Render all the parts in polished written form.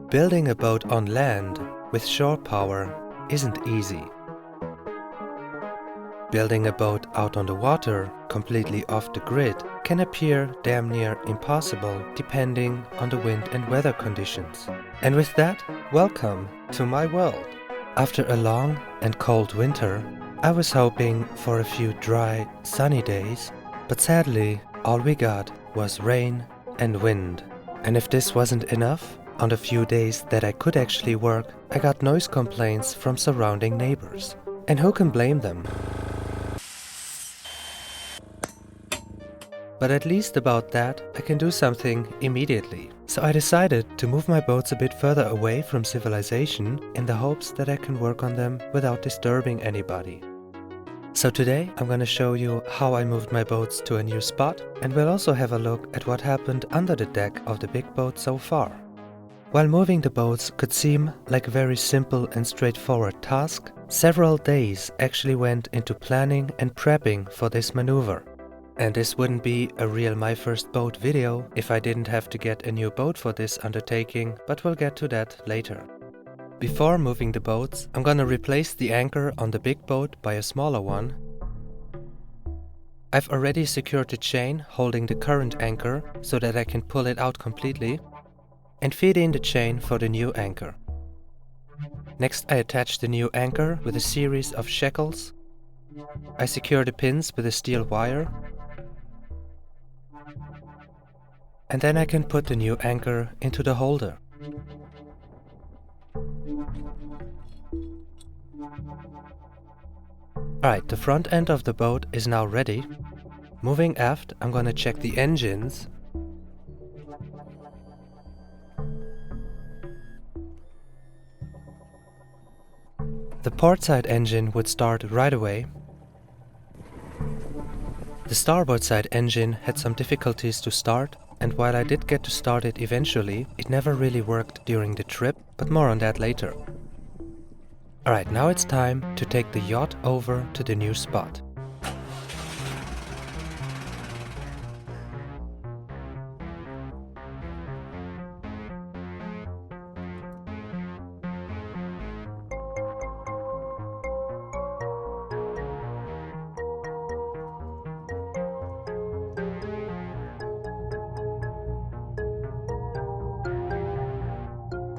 Building a boat on land with shore power isn't easy. Building a boat out on the water, completely off the grid, can appear damn near impossible depending on the wind and weather conditions. And with that, welcome to my world. After a long and cold winter, I was hoping for a few dry, sunny days, but sadly, all we got was rain and wind. And if this wasn't enough, on the few days that I could actually work, I got noise complaints from surrounding neighbors. And who can blame them? But at least about that, I can do something immediately. So I decided to move my boats a bit further away from civilization in the hopes that I can work on them without disturbing anybody. So today I'm gonna show you how I moved my boats to a new spot, and we'll also have a look at what happened under the deck of the big boat so far. While moving the boats could seem like a very simple and straightforward task, several days actually went into planning and prepping for this maneuver. And this wouldn't be a real My First Boat video if I didn't have to get a new boat for this undertaking, but we'll get to that later. Before moving the boats, I'm gonna replace the anchor on the big boat by a smaller one. I've already secured the chain holding the current anchor so that I can pull it out completely, and feed in the chain for the new anchor. Next, I attach the new anchor with a series of shackles. I secure the pins with a steel wire, and then I can put the new anchor into the holder. Alright, the front end of the boat is now ready. Moving aft, I'm gonna check the engines. The port side engine would start right away. The starboard side engine had some difficulties to start, and while I did get to start it eventually, it never really worked during the trip, but more on that later. Alright, now it's time to take the yacht over to the new spot.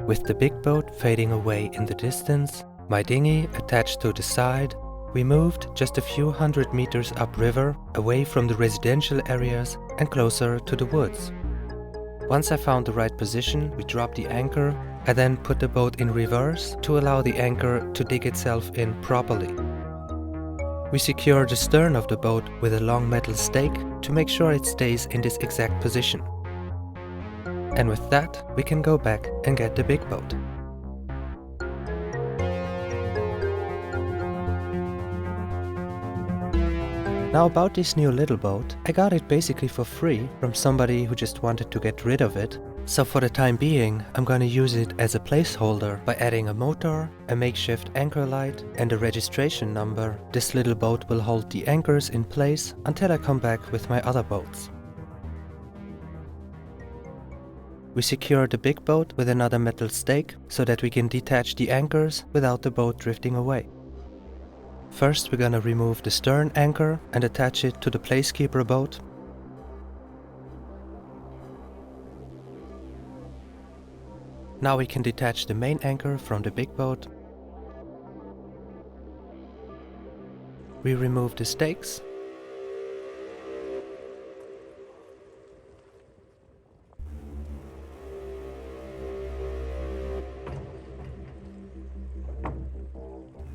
With the big boat fading away in the distance, my dinghy attached to the side, we moved just a few hundred meters upriver, away from the residential areas and closer to the woods. Once I found the right position, we dropped the anchor. I then put the boat in reverse to allow the anchor to dig itself in properly. We secure the stern of the boat with a long metal stake to make sure it stays in this exact position. And with that, we can go back and get the big boat. Now about this new little boat, I got it basically for free from somebody who just wanted to get rid of it. So for the time being, I'm gonna use it as a placeholder by adding a motor, a makeshift anchor light, and a registration number. This little boat will hold the anchors in place until I come back with my other boats. We secure the big boat with another metal stake so that we can detach the anchors without the boat drifting away. First, we're gonna remove the stern anchor and attach it to the placekeeper boat. Now we can detach the main anchor from the big boat. We remove the stakes.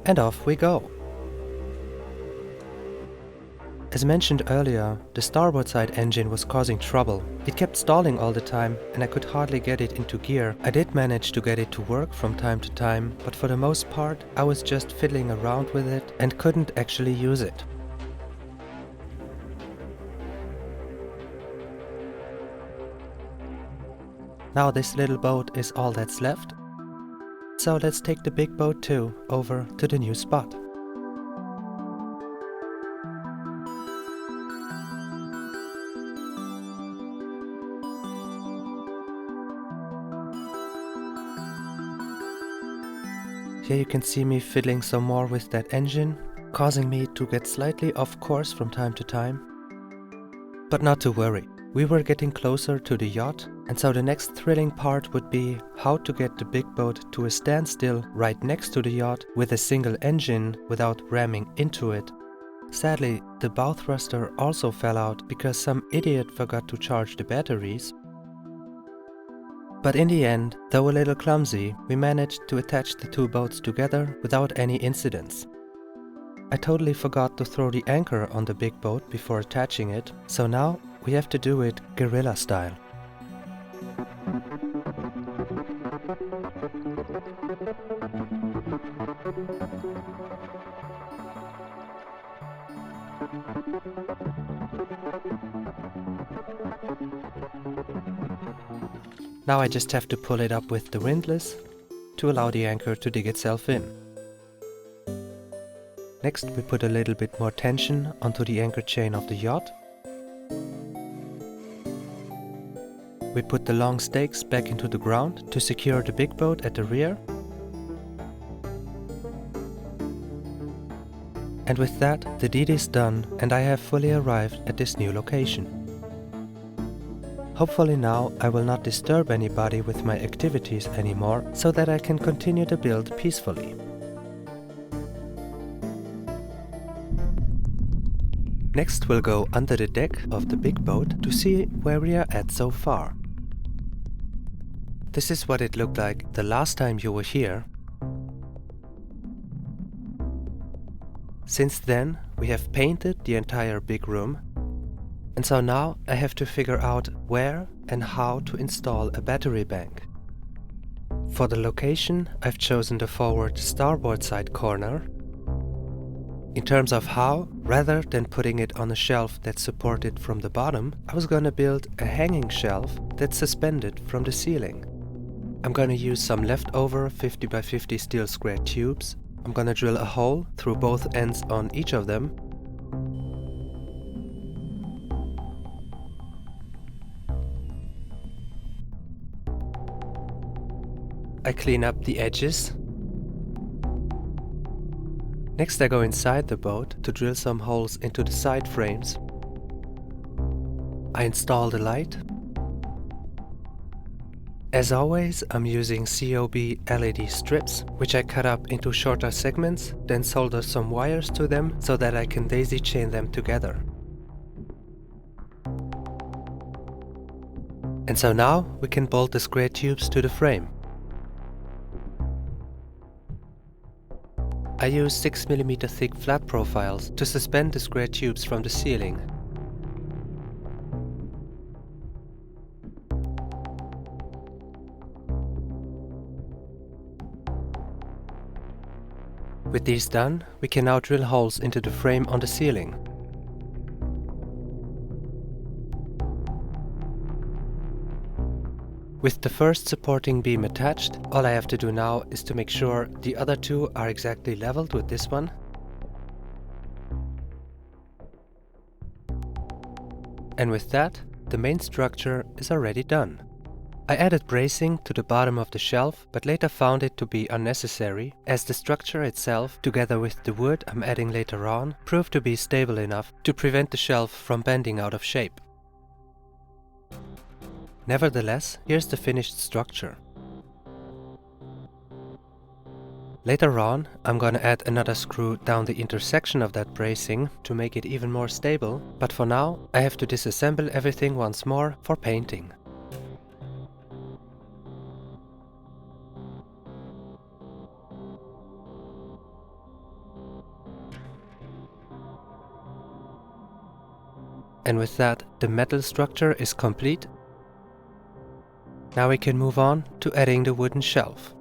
And off we go. As mentioned earlier, the starboard side engine was causing trouble. It kept stalling all the time and I could hardly get it into gear. I did manage to get it to work from time to time, but for the most part I was just fiddling around with it and couldn't actually use it. Now this little boat is all that's left. So let's take the big boat too over to the new spot. Here you can see me fiddling some more with that engine, causing me to get slightly off course from time to time. But not to worry, we were getting closer to the yacht, and so the next thrilling part would be how to get the big boat to a standstill right next to the yacht with a single engine without ramming into it. Sadly, the bow thruster also fell out because some idiot forgot to charge the batteries. But in the end, though a little clumsy, we managed to attach the two boats together without any incidents. I totally forgot to throw the anchor on the big boat before attaching it, so now we have to do it guerrilla style. Now I just have to pull it up with the windlass to allow the anchor to dig itself in. Next we put a little bit more tension onto the anchor chain of the yacht. We put the long stakes back into the ground to secure the big boat at the rear. And with that, the deed is done and I have fully arrived at this new location. Hopefully now I will not disturb anybody with my activities anymore, so that I can continue the build peacefully. Next we'll go under the deck of the big boat to see where we are at so far. This is what it looked like the last time you were here. Since then we have painted the entire big room, and so now I have to figure out where and how to install a battery bank. For the location, I've chosen the forward starboard side corner. In terms of how, rather than putting it on a shelf that's supported from the bottom, I was gonna build a hanging shelf that's suspended from the ceiling. I'm gonna use some leftover 50 by 50 steel square tubes. I'm gonna drill a hole through both ends on each of them. I clean up the edges. Next I go inside the boat to drill some holes into the side frames. I install the light. As always, I'm using COB LED strips, which I cut up into shorter segments, then solder some wires to them so that I can daisy chain them together. And so now we can bolt the square tubes to the frame. I use 6mm thick flat profiles to suspend the square tubes from the ceiling. With these done, we can now drill holes into the frame on the ceiling. With the first supporting beam attached, all I have to do now is to make sure the other two are exactly leveled with this one. And with that, the main structure is already done. I added bracing to the bottom of the shelf, but later found it to be unnecessary, as the structure itself, together with the wood I'm adding later on, proved to be stable enough to prevent the shelf from bending out of shape. Nevertheless, here's the finished structure. Later on, I'm gonna add another screw down the intersection of that bracing to make it even more stable, but for now I have to disassemble everything once more for painting. And with that, the metal structure is complete. Now we can move on to adding the wooden shelf.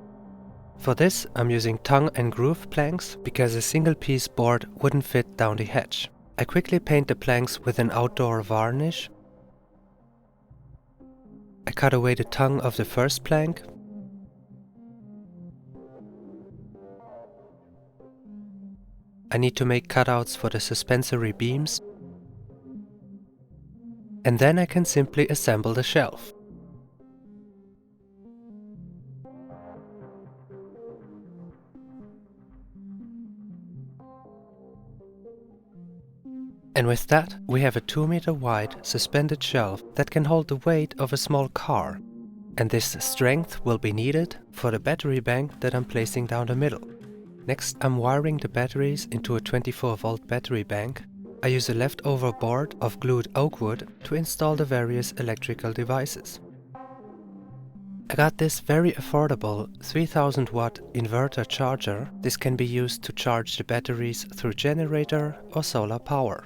For this, I'm using tongue and groove planks because a single piece board wouldn't fit down the hatch. I quickly paint the planks with an outdoor varnish. I cut away the tongue of the first plank. I need to make cutouts for the suspensory beams. And then I can simply assemble the shelf. And with that, we have a 2-meter wide suspended shelf that can hold the weight of a small car. And this strength will be needed for the battery bank that I'm placing down the middle. Next, I'm wiring the batteries into a 24-volt battery bank. I use a leftover board of glued oak wood to install the various electrical devices. I got this very affordable 3000 watt inverter charger. This can be used to charge the batteries through generator or solar power.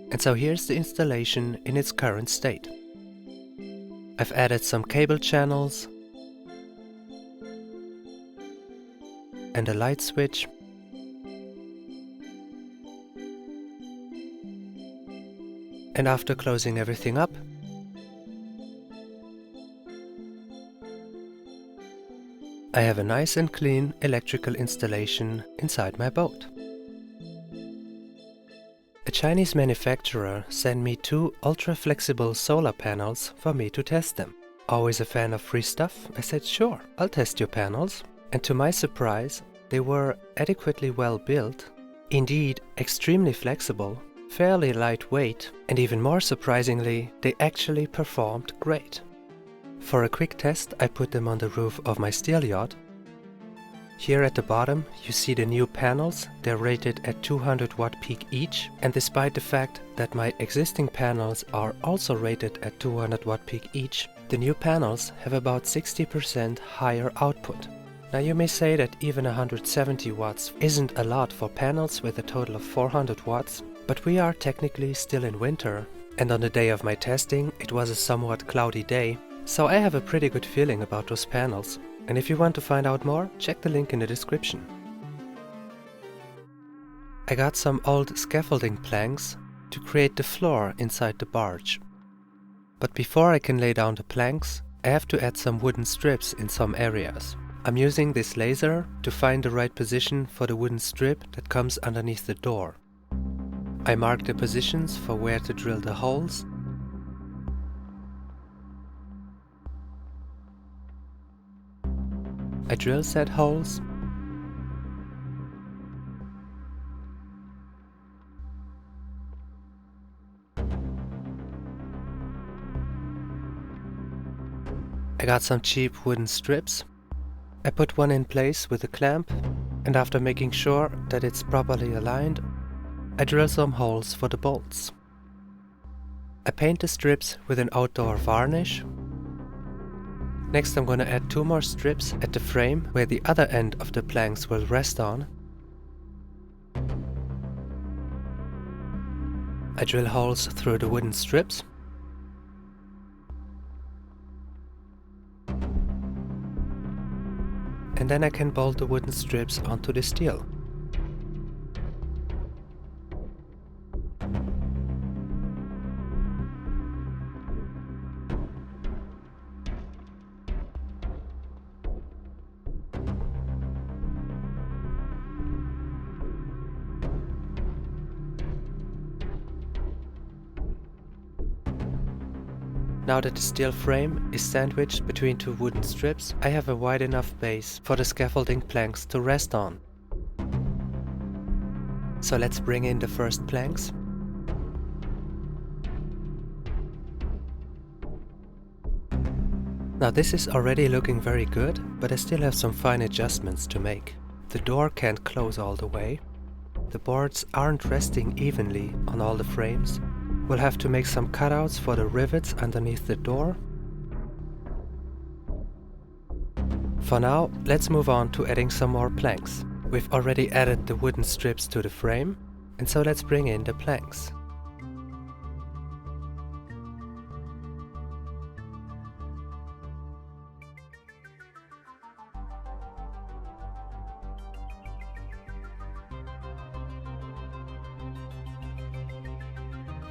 And so here's the installation in its current state. I've added some cable channels and a light switch. And after closing everything up, I have a nice and clean electrical installation inside my boat. A Chinese manufacturer sent me 2 ultra-flexible solar panels for me to test them. Always a fan of free stuff, I said sure, I'll test your panels. And to my surprise, they were adequately well built, indeed extremely flexible, fairly lightweight, and even more surprisingly, they actually performed great. For a quick test, I put them on the roof of my steel yacht. Here at the bottom, you see the new panels. They're rated at 200 watt peak each, and despite the fact that my existing panels are also rated at 200 watt peak each, the new panels have about 60% higher output. Now you may say that even 170 watts isn't a lot for panels with a total of 400 watts, but we are technically still in winter, and on the day of my testing it was a somewhat cloudy day, so I have a pretty good feeling about those panels. And if you want to find out more, check the link in the description. I got some old scaffolding planks to create the floor inside the barge. But before I can lay down the planks, I have to add some wooden strips in some areas. I'm using this laser to find the right position for the wooden strip that comes underneath the door. I mark the positions for where to drill the holes. I drill said holes. I got some cheap wooden strips. I put one in place with a clamp, and after making sure that it's properly aligned, I drill some holes for the bolts. I paint the strips with an outdoor varnish. Next I'm gonna add 2 more strips at the frame where the other end of the planks will rest on. I drill holes through the wooden strips. And then I can bolt the wooden strips onto the steel. Now that the steel frame is sandwiched between 2 wooden strips, I have a wide enough base for the scaffolding planks to rest on. So let's bring in the first planks. Now this is already looking very good, but I still have some fine adjustments to make. The door can't close all the way. The boards aren't resting evenly on all the frames. We'll have to make some cutouts for the rivets underneath the door. For now, let's move on to adding some more planks. We've already added the wooden strips to the frame, and so let's bring in the planks.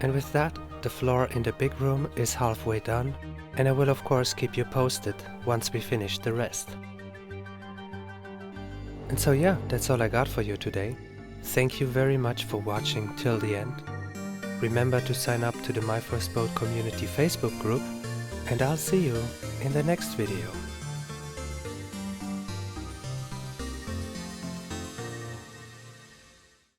And with that, the floor in the big room is halfway done, and I will of course keep you posted once we finish the rest. And so yeah, that's all I got for you today. Thank you very much for watching till the end. Remember to sign up to the My First Boat Community Facebook group, and I'll see you in the next video.